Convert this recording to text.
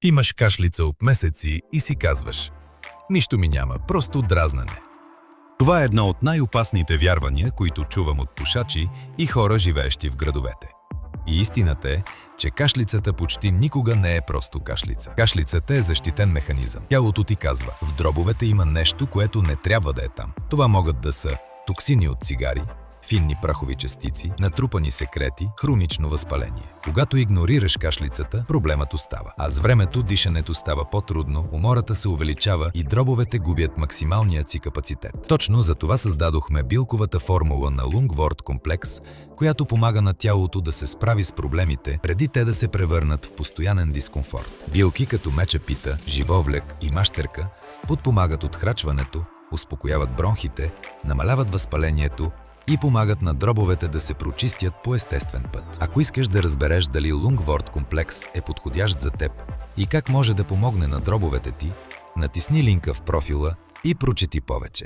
Имаш кашлица от месеци и си казваш: нищо ми няма, просто дразнене. Това е едно от най-опасните вярвания, които чувам от пушачи и хора, живеещи в градовете. И истината е, че кашлицата почти никога не е просто кашлица. Кашлицата е защитен механизъм. Тялото ти казва: в дробовете има нещо, което не трябва да е там. Това могат да са токсини от цигари, финни прахови частици, натрупани секрети, хронично възпаление. Когато игнорираш кашлицата, проблемът остава. А с времето дишането става по-трудно, умората се увеличава и дробовете губят максималния си капацитет. Точно за това създадохме билковата формула на Lungwort комплекс, която помага на тялото да се справи с проблемите, преди те да се превърнат в постоянен дискомфорт. Билки като меча пита, живовлек и мащерка подпомагат отхрачването, успокояват бронхите, намаляват възпалението и помагат на дробовете да се прочистят по естествен път. Ако искаш да разбереш дали Lungwort комплекс е подходящ за теб и как може да помогне на дробовете ти, натисни линка в профила и прочети повече.